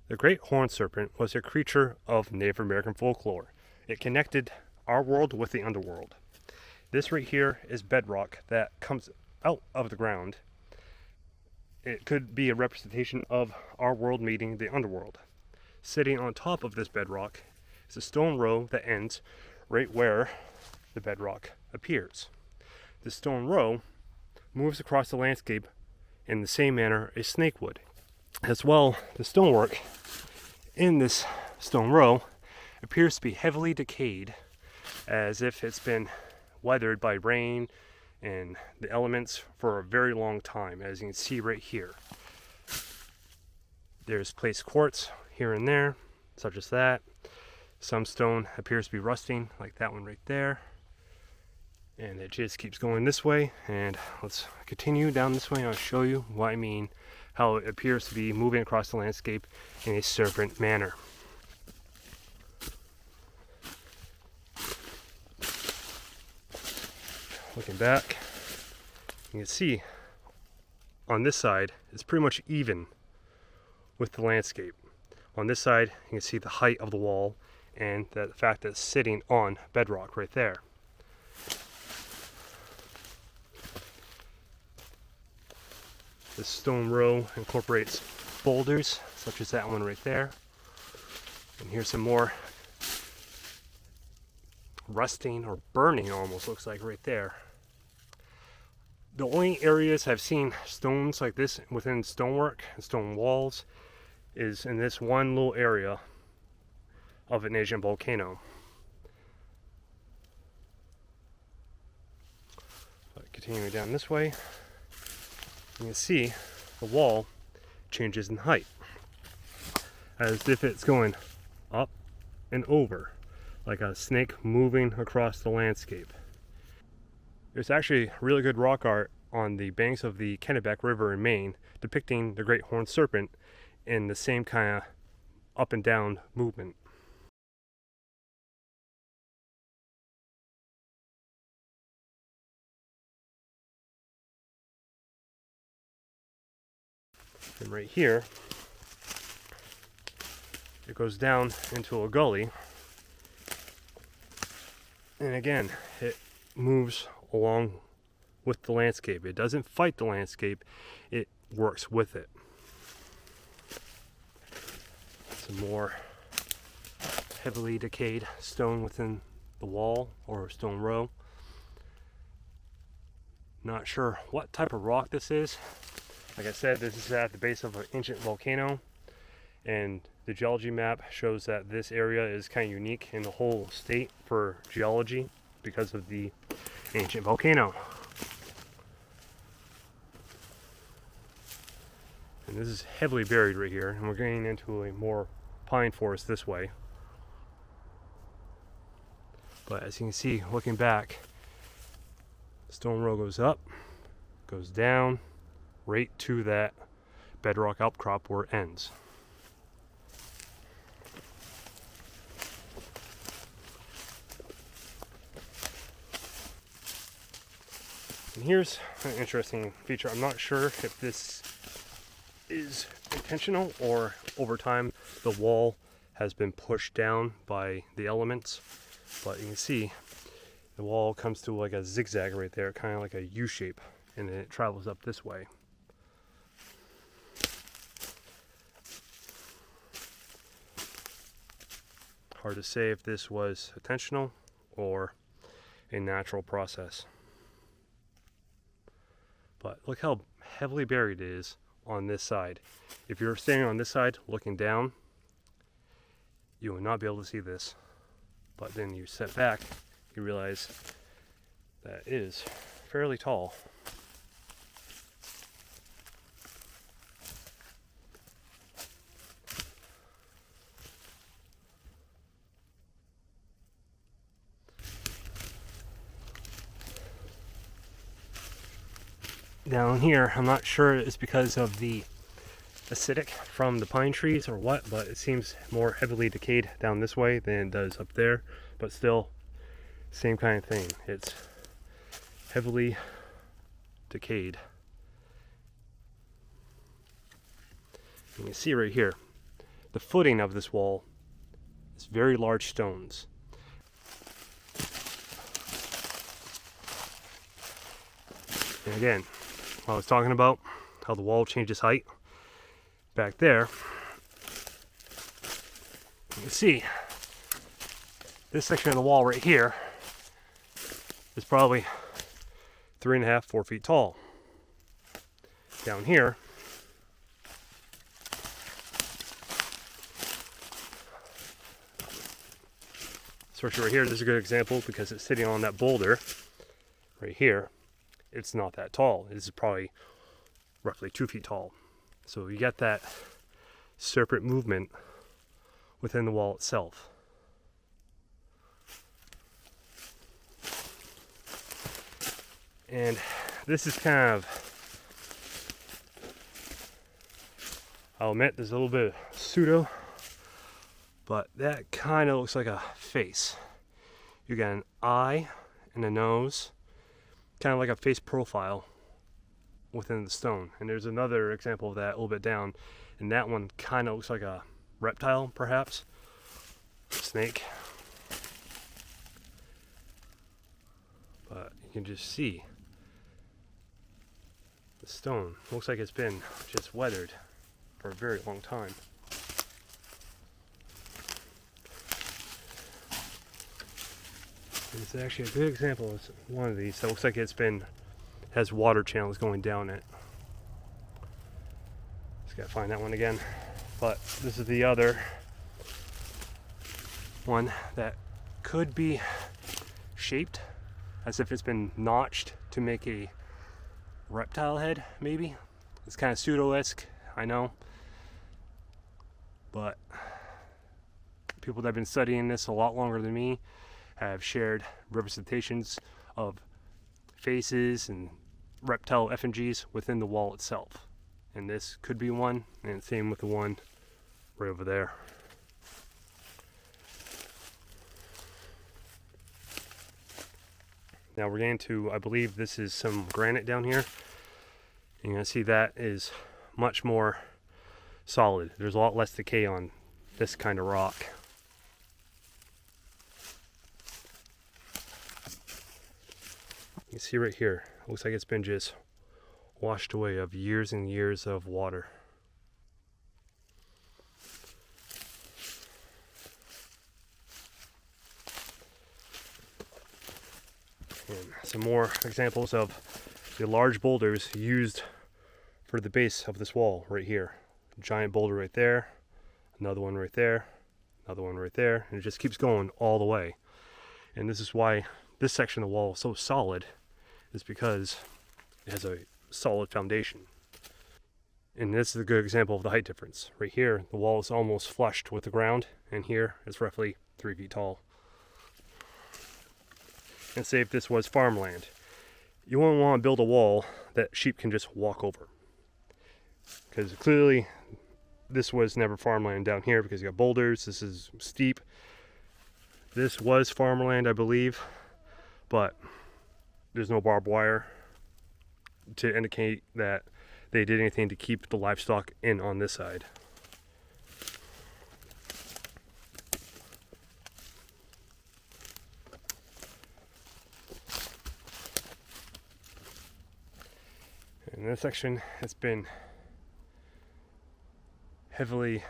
The great horned serpent was a creature of Native American folklore. It connected our world with the underworld. This right here is bedrock that comes out of the ground. It could be a representation of our world meeting the underworld. Sitting on top of this bedrock is a stone row that ends right where the bedrock appears. The stone row moves across the landscape in the same manner a snake would. As well, the stonework in this stone row appears to be heavily decayed, as if it's been weathered by rain and the elements for a very long time, as you can see right here. There's placed quartz here and there, such as that. Some stone appears to be rusting, like that one right there. And it just keeps going this way, and let's continue down this way and I'll show you what I mean, how it appears to be moving across the landscape in a serpent manner. Looking back, you can see on this side it's pretty much even with the landscape. On this side you can see the height of the wall and the fact that it's sitting on bedrock right there. This stone row incorporates boulders, such as that one right there. And here's some more rusting or burning, almost looks like right there. The only areas I've seen stones like this within stonework and stone walls is in this one little area of an Asian volcano. But continuing down this way, you can see the wall changes in height, as if it's going up and over, like a snake moving across the landscape. There's actually really good rock art on the banks of the Kennebec River in Maine depicting the great horned serpent in the same kind of up and down movement. And right here, it goes down into a gully, and again, it moves along with the landscape. It doesn't fight the landscape, it works with it. Some more heavily decayed stone within the wall or stone row. Not sure what type of rock this is. Like I said, this is at the base of an ancient volcano, and the geology map shows that this area is kind of unique in the whole state for geology because of the ancient volcano. And this is heavily buried right here, and we're getting into a more pine forest this way. But as you can see, looking back, the stone row goes up, goes down, right to that bedrock outcrop where it ends. And here's an interesting feature. I'm not sure if this is intentional or over time the wall has been pushed down by the elements, but you can see the wall comes to like a zigzag right there, kind of like a U shape, and then it travels up this way. Hard to say if this was intentional or a natural process. But look how heavily buried it is on this side. If you're standing on this side looking down, you will not be able to see this. But then you step back, you realize that it is fairly tall. Down here, I'm not sure it's because of the acidic from the pine trees or what, but it seems more heavily decayed down this way than it does up there. But still, same kind of thing. It's heavily decayed. You can see right here, the footing of this wall is very large stones. And again, I was talking about how the wall changes height. Back there, you can see this section of the wall right here is probably 3.5, 4 feet tall. Down here, especially right here, this is a good example because it's sitting on that boulder right here. It's not that tall. This is probably roughly 2 feet tall. So you get that serpent movement within the wall itself. And this is kind of, I'll admit there's a little bit of pseudo, but that kind of looks like a face. You got an eye and a nose, kind of like a face profile within the stone. And there's another example of that a little bit down, and that one kind of looks like a reptile, perhaps snake. But you can just see the stone looks like it's been just weathered for a very long time. And it's actually a good example of one of these that looks like has water channels going down it. Just gotta find that one again. But this is the other one that could be shaped as if it's been notched to make a reptile head, maybe. It's kind of pseudo-esque, I know. But people that have been studying this a lot longer than me have shared representations of faces and reptile effigies within the wall itself. And this could be one, and same with the one right over there. Now we're getting to, I believe this is some granite down here. You're going to see that is much more solid. There's a lot less decay on this kind of rock. You can see right here, looks like it's been just washed away of years and years of water. And some more examples of the large boulders used for the base of this wall right here. Giant boulder right there, another one right there, another one right there, and it just keeps going all the way. And this is why this section of the wall is so solid, is because it has a solid foundation. And this is a good example of the height difference. Right here, the wall is almost flushed with the ground, and here it's roughly 3 feet tall. And say if this was farmland, you wouldn't want to build a wall that sheep can just walk over. Because clearly this was never farmland down here, because you got boulders, this is steep. This was farmland, I believe, but there's no barbed wire to indicate that they did anything to keep the livestock in on this side. And this section has been heavily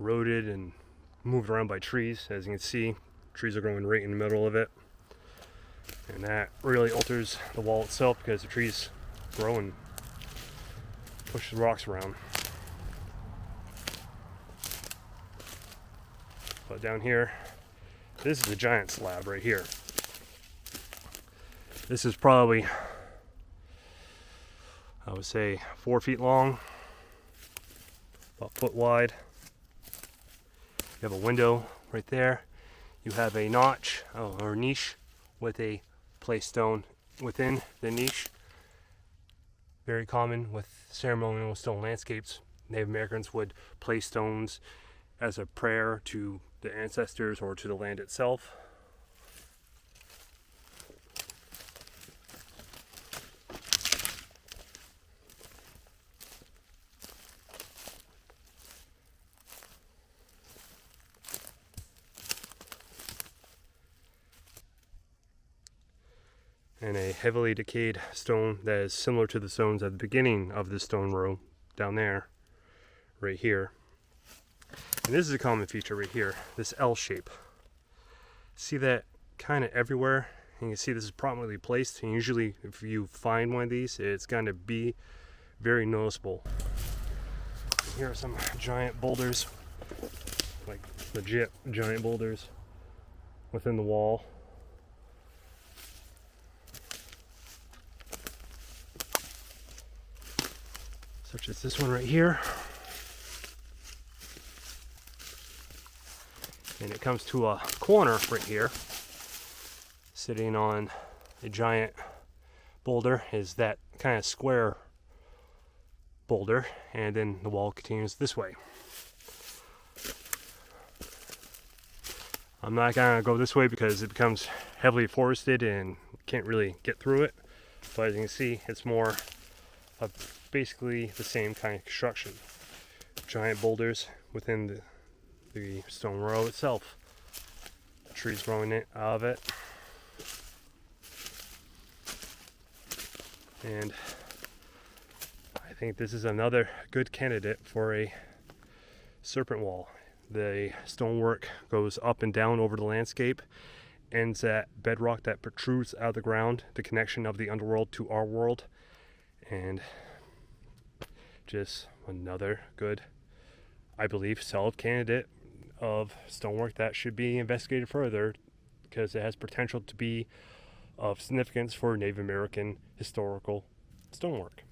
eroded and moved around by trees. As you can see, trees are growing right in the middle of it. And that really alters the wall itself, because the trees grow and push the rocks around. But down here, this is a giant slab right here. This is probably, I would say, 4 feet long, about a foot wide. You have a window right there. You have a notch or niche with a placed stone within the niche. Very common with ceremonial stone landscapes. Native Americans would place stones as a prayer to the ancestors or to the land itself. and a heavily decayed stone that is similar to the stones at the beginning of the stone row down there, right here. And this is a common feature right here, this L shape. See that kind of everywhere? And you can see this is prominently placed, and usually if you find one of these, it's going to be very noticeable. Here are some giant boulders, like legit giant boulders within the wall. Such as this one right here. And it comes to a corner right here. Sitting on a giant boulder is that kind of square boulder, and then the wall continues this way. I'm not gonna go this way because it becomes heavily forested and can't really get through it, but as you can see, it's more of basically the same kind of construction. Giant boulders within the stone row itself. Trees growing out of it. And I think this is another good candidate for a serpent wall. The stonework goes up and down over the landscape, ends at bedrock that protrudes out of the ground, the connection of the underworld to our world, and just another good, I believe, solid candidate of stonework that should be investigated further because it has potential to be of significance for Native American historical stonework.